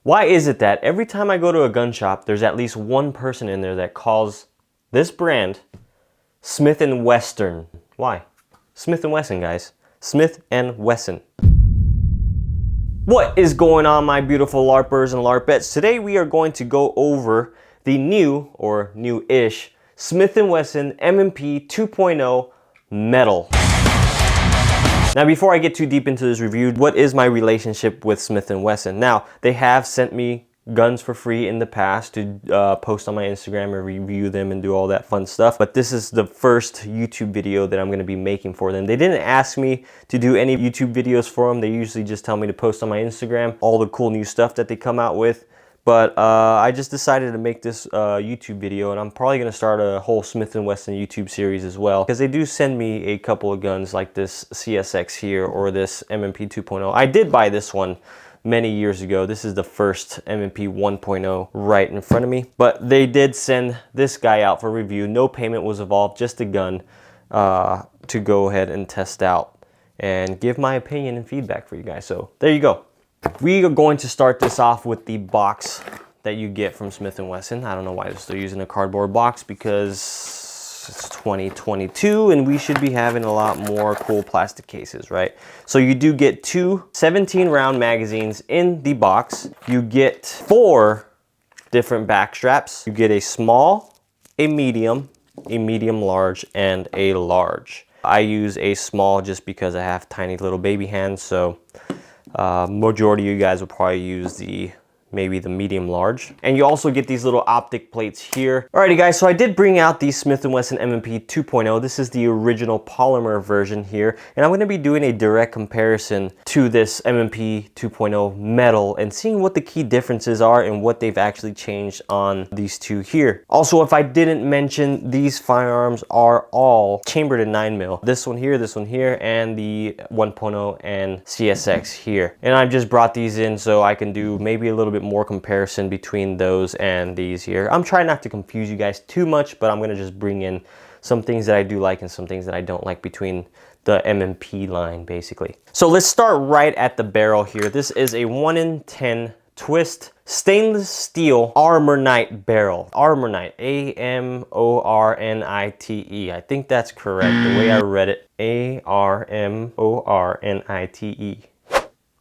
Why is it that every time I go to a gun shop, there's at least one person in there that calls this brand Smith & Wesson? Why? Smith & Wesson, guys. Smith & Wesson. What is going on, my beautiful LARPers and LARPettes? Today we are going to go over the new, or new-ish, Smith & Wesson M&P 2.0 metal. Now, before I get too deep into this review, what is my relationship with Smith & Wesson? Now, they have sent me guns for free in the past to post on my Instagram and review them and do all that fun stuff. But this is the first YouTube video that I'm going to be making for them. They didn't ask me to do any YouTube videos for them. They usually just tell me to post on my Instagram all the cool new stuff that they come out with. But I just decided to make this YouTube video, and I'm probably going to start a whole Smith & Wesson YouTube series as well, because they do send me a couple of guns like this CSX here or this M&P 2.0. I did buy this one many years ago. This is the first M&P 1.0 right in front of me. But they did send this guy out for review. No payment was involved, just a gun to go ahead and test out and give my opinion and feedback for you guys. So there you go. We are going to start this off with the box that you get from Smith & Wesson. I don't know why they're still using a cardboard box, because it's 2022 and we should be having a lot more cool plastic cases, right? So you do get two 17-round magazines in the box. You get 4 different back straps. You get a small, a medium large, and a large. I use a small just because I have tiny little baby hands, so majority of you guys will probably use maybe the medium large. And you also get these little optic plates here. Alrighty guys, so I did bring out the Smith & Wesson M&P 2.0. This is the original polymer version here, and I'm going to be doing a direct comparison to this M&P 2.0 metal and seeing what the key differences are and what they've actually changed on these two here. Also, if I didn't mention, these firearms are all chambered in 9mm. This one here, and the 1.0 and CSX here. And I've just brought these in so I can do maybe a little bit more comparison between those and these here. I'm trying not to confuse you guys too much, but I'm going to just bring in some things that I do like and some things that I don't like between the M&P line, basically. So let's start right at the barrel here. This is a 1 in 10 twist stainless steel Armornite barrel. Armornite, A-M-O-R-N-I-T-E. I think that's correct, the way I read it. A-R-M-O-R-N-I-T-E.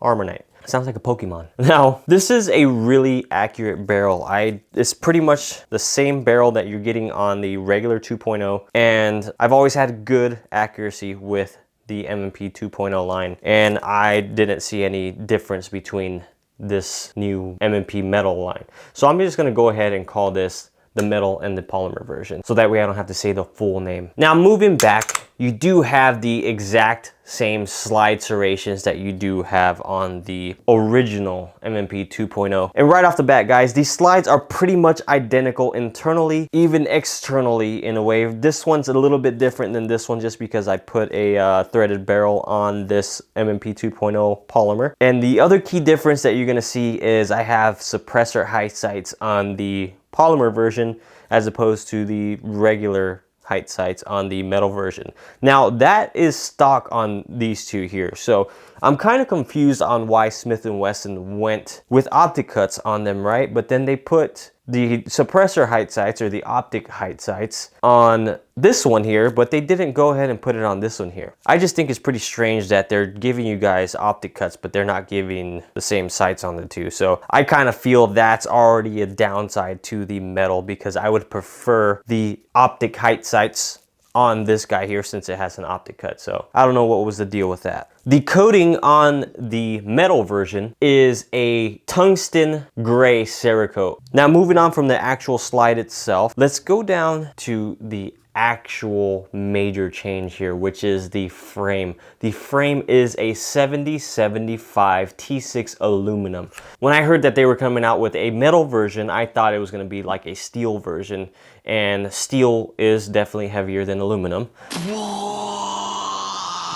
Armornite. Sounds like a Pokemon. Now, this is a really accurate barrel. It's pretty much the same barrel that you're getting on the regular 2.0, and I've always had good accuracy with the M&P 2.0 line, and I didn't see any difference between this new M&P metal line. So I'm just gonna go ahead and call this the metal and the polymer version, so that way I don't have to say the full name. Now, moving back, you do have the exact same slide serrations that you do have on the original M&P 2.0. And right off the bat, guys, these slides are pretty much identical internally, even externally in a way. This one's a little bit different than this one just because I put a threaded barrel on this M&P 2.0 polymer. And the other key difference that you're gonna see is I have suppressor height sights on the polymer version as opposed to the regular height sights on the metal version. Now, that is stock on these two here. So I'm kind of confused on why Smith & Wesson went with optic cuts on them, right? But then they put the suppressor height sights or the optic height sights on this one here, but they didn't go ahead and put it on this one here. I just think it's pretty strange that they're giving you guys optic cuts, but they're not giving the same sights on the two. So I kind of feel that's already a downside to the metal, because I would prefer the optic height sights on this guy here since it has an optic cut. So I don't know what was the deal with that. The coating on the metal version is a tungsten gray Cerakote. Now, moving on from the actual slide itself, let's go down to the actual major change here, which is the frame. The frame is a 7075 T6 aluminum. When I heard that they were coming out with a metal version, I thought it was going to be like a steel version, and steel is definitely heavier than aluminum.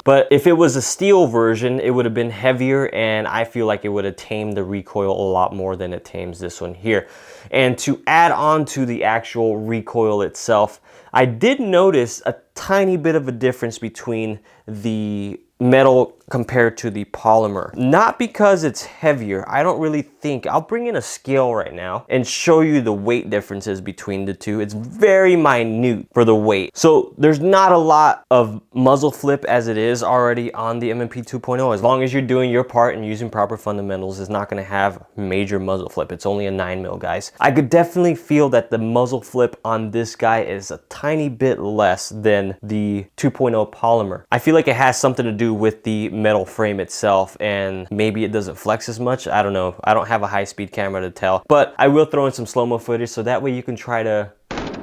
But if it was a steel version, it would have been heavier, and I feel like it would have tamed the recoil a lot more than it tames this one here. And to add on to the actual recoil itself, I did notice a tiny bit of a difference between the metal compared to the polymer. Not because it's heavier. I don't really think. I'll bring in a scale right now and show you the weight differences between the two. It's very minute for the weight. So there's not a lot of muzzle flip as it is already on the M&P 2.0. As long as you're doing your part and using proper fundamentals, it's not going to have major muzzle flip. It's only a 9mm, guys. I could definitely feel that the muzzle flip on this guy is a tiny bit less than the 2.0 polymer. I feel like it has something to do with the metal frame itself, and maybe it doesn't flex as much. I don't know. I don't have a high-speed camera to tell, but I will throw in some slow-mo footage so that way you can try to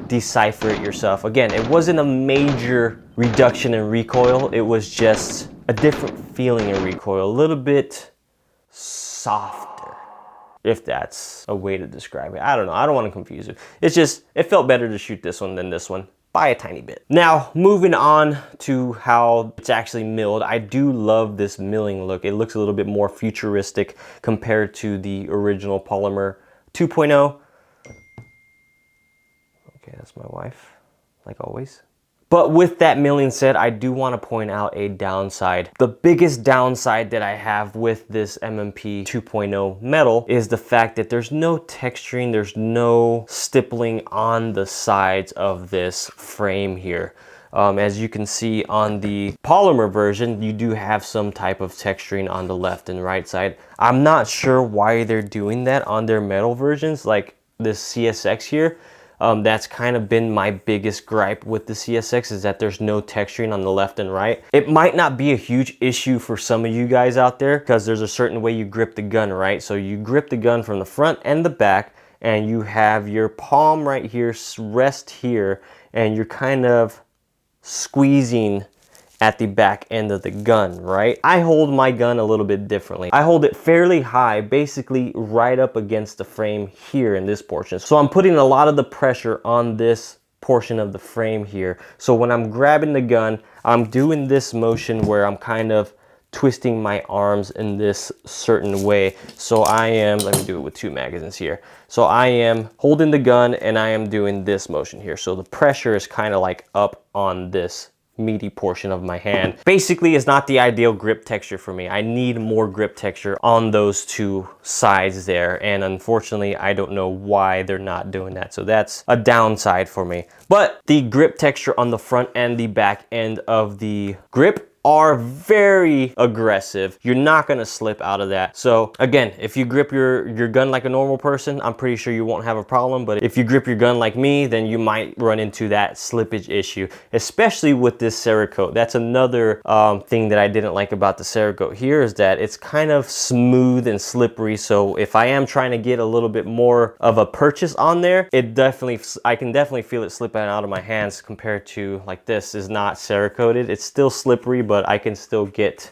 decipher it yourself. Again, it wasn't a major reduction in recoil. It was just a different feeling in recoil, a little bit softer, if that's a way to describe it. I don't know. I don't want to confuse it. It's just, it felt better to shoot this one than this one by a tiny bit. Now, moving on to how it's actually milled. I do love this milling look. It looks a little bit more futuristic compared to the original polymer 2.0. Okay, that's my wife, like always. But with that milling said, I do want to point out a downside. The biggest downside that I have with this M&P 2.0 metal is the fact that there's no texturing, there's no stippling on the sides of this frame here. As you can see on the polymer version, you do have some type of texturing on the left and right side. I'm not sure why they're doing that on their metal versions, like this CSX here. That's kind of been my biggest gripe with the CSX, is that there's no texturing on the left and right. It might not be a huge issue for some of you guys out there because there's a certain way you grip the gun, right? So you grip the gun from the front and the back, and you have your palm right here, rest here, and you're kind of squeezing at the back end of the gun, right? I hold my gun a little bit differently. I hold it fairly high, basically right up against the frame here in this portion. So I'm putting a lot of the pressure on this portion of the frame here. So when I'm grabbing the gun, I'm doing this motion where I'm kind of twisting my arms in this certain way. So I am, let me do it with 2 magazines here. So I am holding the gun and I am doing this motion here. So the pressure is kind of like up on this meaty portion of my hand. Basically, it's not the ideal grip texture for me. I need more grip texture on those two sides there, and unfortunately I don't know why they're not doing that, so that's a downside for me. But the grip texture on the front and the back end of the grip are very aggressive. You're not gonna slip out of that. So again, if you grip your gun like a normal person, I'm pretty sure you won't have a problem. But if you grip your gun like me, then you might run into that slippage issue, especially with this Cerakote. That's another thing that I didn't like about the Cerakote here, is that it's kind of smooth and slippery. So if I am trying to get a little bit more of a purchase on there, I can definitely feel it slipping out of my hands, compared to like this is not Cerakoted. It's still slippery, but I can still get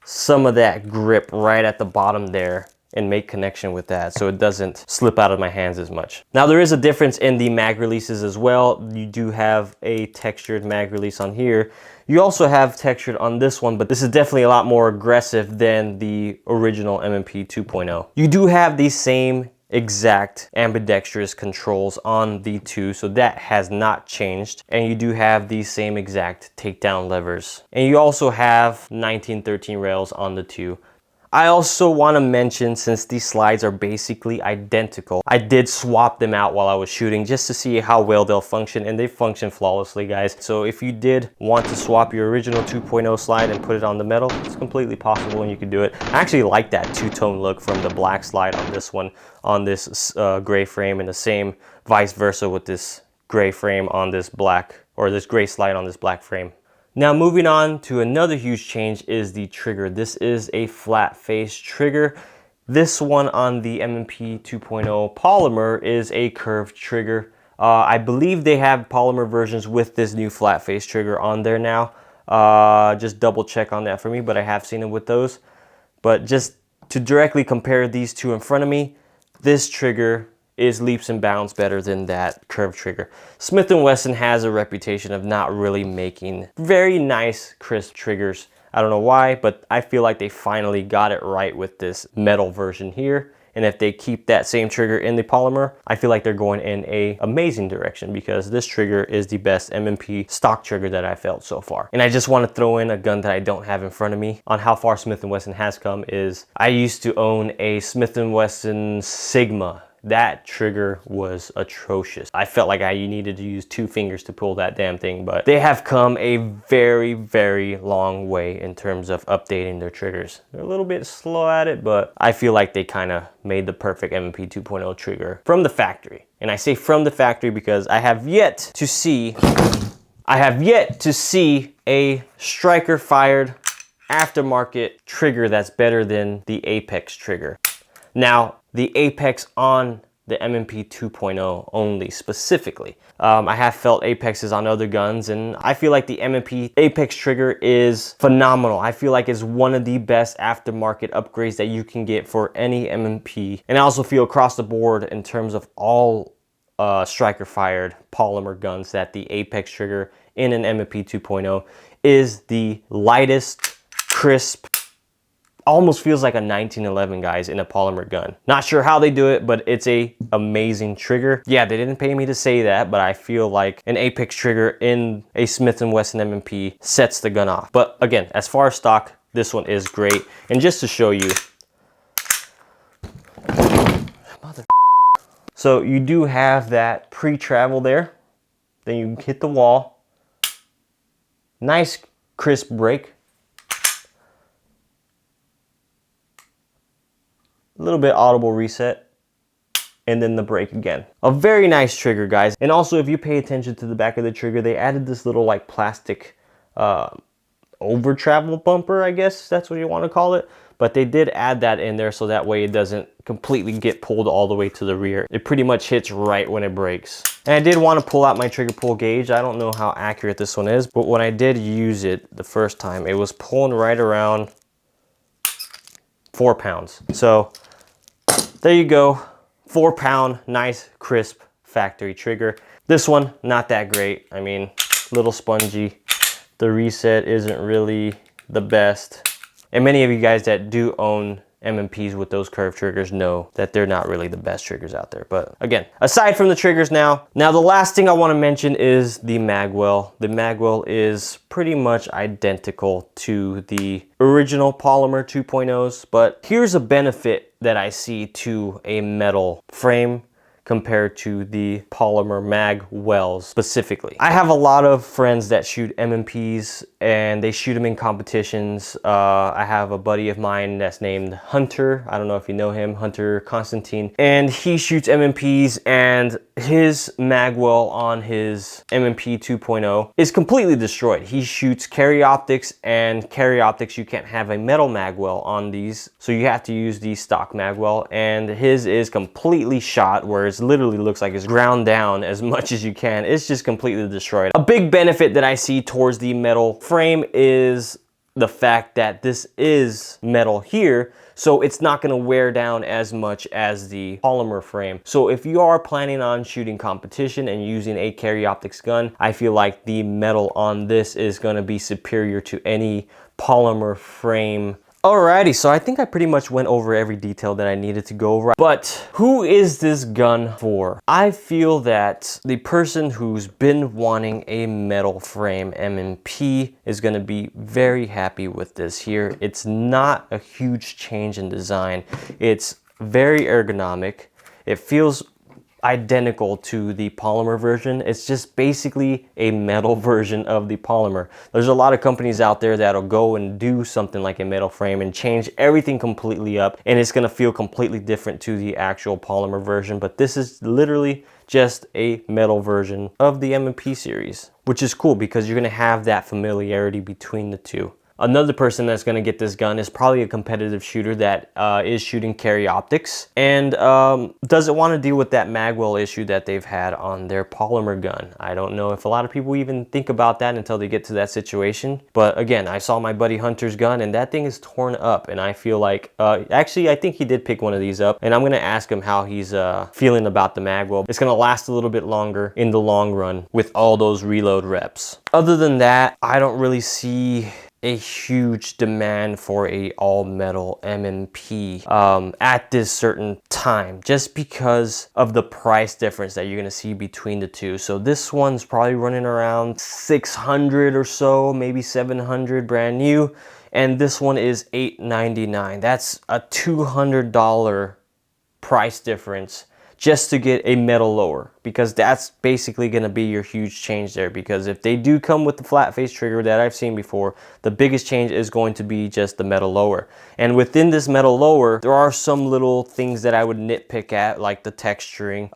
some of that grip right at the bottom there and make connection with that, so it doesn't slip out of my hands as much. Now, there is a difference in the mag releases as well. You do have a textured mag release on here. You also have textured on this one, but this is definitely a lot more aggressive than the original M&P 2.0. You do have the same exact ambidextrous controls on the two, so that has not changed, and you do have the same exact takedown levers, and you also have 1913 rails on the two. I also want to mention, since these slides are basically identical, I did swap them out while I was shooting just to see how well they'll function, and they function flawlessly, guys. So if you did want to swap your original 2.0 slide and put it on the metal, it's completely possible and you can do it. I actually like that two-tone look from the black slide on this one, on this gray frame, and the same vice versa with this gray frame on this black, or this gray slide on this black frame. Now, moving on to another huge change is the trigger. This is a flat face trigger. This one on the M&P 2.0 polymer is a curved trigger. I believe they have polymer versions with this new flat face trigger on there now. Just double check on that for me, but I have seen it with those. But just to directly compare these two in front of me, this trigger is leaps and bounds better than that curved trigger. Smith & Wesson has a reputation of not really making very nice, crisp triggers. I don't know why, but I feel like they finally got it right with this metal version here. And if they keep that same trigger in the polymer, I feel like they're going in a amazing direction, because this trigger is the best M&P stock trigger that I felt so far. And I just want to throw in a gun that I don't have in front of me on how far Smith & Wesson has come. Is I used to own a Smith & Wesson Sigma. That trigger was atrocious. I felt like I needed to use 2 fingers to pull that damn thing, but they have come a very, very long way in terms of updating their triggers. They're a little bit slow at it, but I feel like they kind of made the perfect M&P 2.0 trigger from the factory. And I say from the factory because I have yet to see a striker fired aftermarket trigger that's better than the Apex trigger. Now, the Apex on the M&P 2.0 only specifically. I have felt Apexes on other guns, and I feel like the M&P Apex trigger is phenomenal. I feel like it's one of the best aftermarket upgrades that you can get for any M&P. And I also feel across the board in terms of all striker fired polymer guns that the Apex trigger in an M&P 2.0 is the lightest, crisp, almost feels like a 1911, guys, in a polymer gun. Not sure how they do it, but it's a amazing trigger. Yeah, they didn't pay me to say that, but I feel like an Apex trigger in a Smith & Wesson M&P sets the gun off. But again, as far as stock, this one is great. And just to show you, so you do have that pre-travel there. Then you hit the wall. Nice crisp break. A little bit audible reset, and then the break again. A very nice trigger, guys. And also, if you pay attention to the back of the trigger, they added this little like plastic over travel bumper, I guess that's what you want to call it. But they did add that in there so that way it doesn't completely get pulled all the way to the rear. It pretty much hits right when it breaks. And I did want to pull out my trigger pull gauge. I don't know how accurate this one is, but when I did use it the first time, it was pulling right around 4 pounds. So there you go, 4 pound, nice, crisp factory trigger. This one, not that great. I mean, little spongy. The reset isn't really the best. And many of you guys that do own M&Ps with those curved triggers know that they're not really the best triggers out there. But again, aside from the triggers now the last thing I want to mention is the Magwell. The Magwell is pretty much identical to the original polymer 2.0s, but here's a benefit that I see to a metal frame compared to the polymer Magwells specifically. I have a lot of friends that shoot M&Ps and they shoot them in competitions. I have a buddy of mine that's named Hunter. I don't know if you know him, Hunter Constantine. And he shoots M&Ps, and his Magwell on his M&P 2.0 is completely destroyed. He shoots carry optics, and carry optics, you can't have a metal Magwell on these. So you have to use the stock Magwell, and his is completely shot, where it literally looks like it's ground down as much as you can. It's just completely destroyed. A big benefit that I see towards the metal frame is the fact that this is metal here, so it's not going to wear down as much as the polymer frame. So if you are planning on shooting competition and using a carry optics gun, I feel like the metal on this is going to be superior to any polymer frame. Alrighty, so I think I pretty much went over every detail that I needed to go over. But who is this gun for? I feel that the person who's been wanting a metal frame M&P is going to be very happy with this here. It's not a huge change in design. It's very ergonomic. It feels identical to the polymer version. It's just basically a metal version of the polymer. There's a lot of companies out there that'll go and do something like a metal frame and change everything completely up, and it's gonna feel completely different to the actual polymer version. But this is literally just a metal version of the M&P series, which is cool because you're gonna have that familiarity between the two. Another person that's going to get this gun is probably a competitive shooter that is shooting carry optics and doesn't want to deal with that Magwell issue that they've had on their polymer gun. I don't know if a lot of people even think about that until they get to that situation. But again, I saw my buddy Hunter's gun and that thing is torn up, and I feel like, actually I think he did pick one of these up, and I'm going to ask him how he's feeling about the Magwell. It's going to last a little bit longer in the long run with all those reload reps. Other than that, I don't really see a huge demand for a all metal M&P at this certain time, just because of the price difference that you're gonna see between the two. So this one's probably running around 600 or so, maybe 700 brand new, and this one is $899. That's a $200 price difference just to get a metal lower, because that's basically going to be your huge change there. Because if they do come with the flat face trigger that I've seen before, the biggest change is going to be just the metal lower. And within this metal lower, there are some little things that I would nitpick at, like the texturing,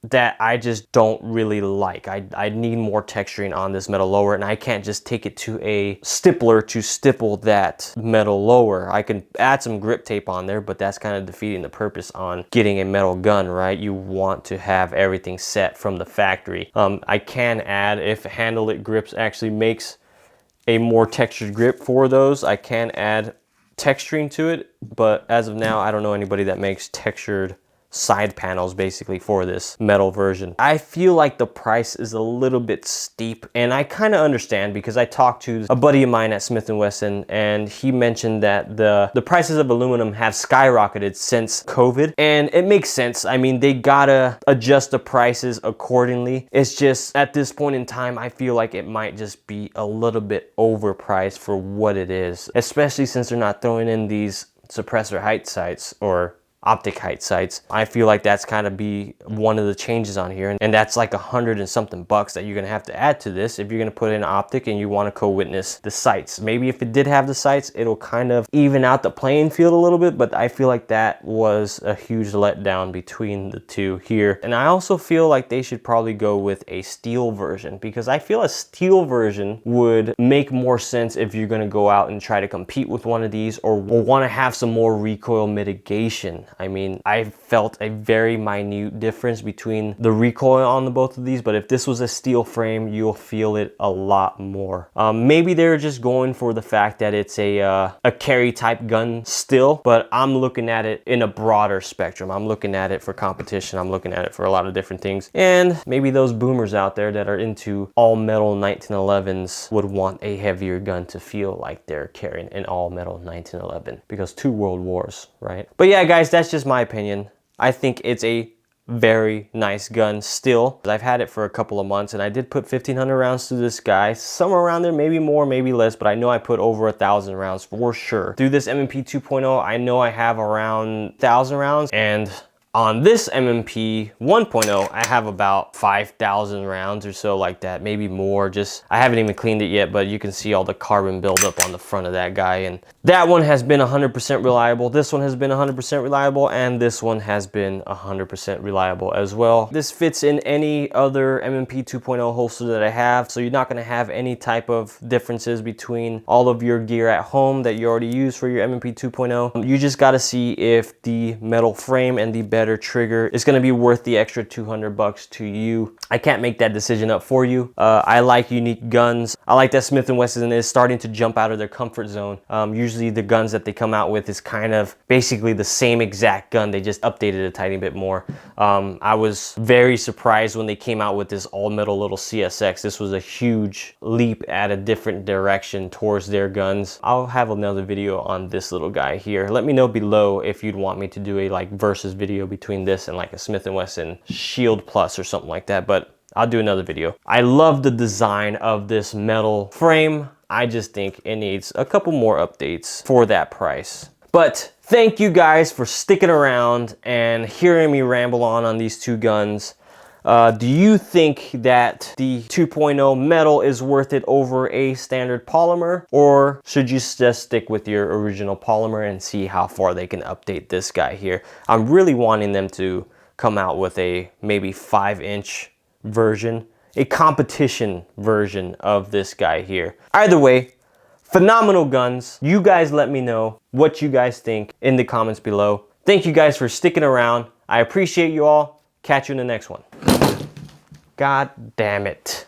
that I just don't really like. I need more texturing on this metal lower, and I can't just take it to a stippler to stipple that metal lower. I can add some grip tape on there, but that's kind of defeating the purpose on getting a metal gun, right? You want to have everything set from the factory. I can add, if Handle It Grips actually makes a more textured grip for those, I can add texturing to it, but as of now, I don't know anybody that makes textured side panels basically for this metal version. I feel like the price is a little bit steep, and I kind of understand, because I talked to a buddy of mine at Smith & Wesson, and he mentioned that the prices of aluminum have skyrocketed since COVID, and it makes sense. I mean, they gotta adjust the prices accordingly. It's just at this point in time, I feel like it might just be a little bit overpriced for what it is, especially since they're not throwing in these suppressor height sights or optic height sights. I feel like that's kind of be one of the changes on here, and that's like $100 and something bucks that you're gonna have to add to this if you're gonna put in optic and you want to co-witness the sights. Maybe if it did have the sights, it'll kind of even out the playing field a little bit, but I feel like that was a huge letdown between the two here. And I also feel like they should probably go with a steel version, because I feel a steel version would make more sense if you're gonna go out and try to compete with one of these, or want to have some more recoil mitigation. I mean, I felt a very minute difference between the recoil on the both of these, but if this was a steel frame, you'll feel it a lot more. Maybe they're just going for the fact that it's a carry type gun still, but I'm looking at it in a broader spectrum. I'm looking at it for competition. I'm looking at it for a lot of different things. And maybe those boomers out there that are into all metal 1911s would want a heavier gun to feel like they're carrying an all metal 1911, because 2 world wars, right? But yeah, guys, that's just my opinion. I think it's a very nice gun still. I've had it for a couple of months, and I did put 1,500 rounds through this guy, somewhere around there, maybe more, maybe less, but I know I put over 1,000 rounds for sure. Through this M&P 2.0, I know I have around 1,000 rounds, and on this M&P 1.0, I have about 5,000 rounds or so, like that, maybe more. Just, I haven't even cleaned it yet, but you can see all the carbon buildup on the front of that guy. And that one has been 100% reliable. This one has been 100% reliable, and this one has been 100% reliable as well. This fits in any other M&P 2.0 holster that I have, so you're not gonna have any type of differences between all of your gear at home that you already use for your M&P 2.0. You just gotta see if the metal frame and the better trigger is going to be worth the extra 200 bucks to you. I can't make that decision up for you. I like unique guns. I like that Smith & Wesson is starting to jump out of their comfort zone. Usually the guns that they come out with is kind of basically the same exact gun. They just updated a tiny bit more. I was very surprised when they came out with this all metal little CSX. This was a huge leap at a different direction towards their guns. I'll have another video on this little guy here. Let me know below if you'd want me to do a like versus video between this and like a Smith & Wesson Shield Plus or something like that, but I'll do another video. I love the design of this metal frame. I just think it needs a couple more updates for that price. But thank you guys for sticking around and hearing me ramble on these two guns. Do you think that the 2.0 metal is worth it over a standard polymer, or should you just stick with your original polymer and see how far they can update this guy here? I'm really wanting them to come out with a maybe 5-inch version, a competition version of this guy here. Either way, phenomenal guns. You guys let me know what you guys think in the comments below. Thank you guys for sticking around. I appreciate you all. Catch you in the next one. God damn it.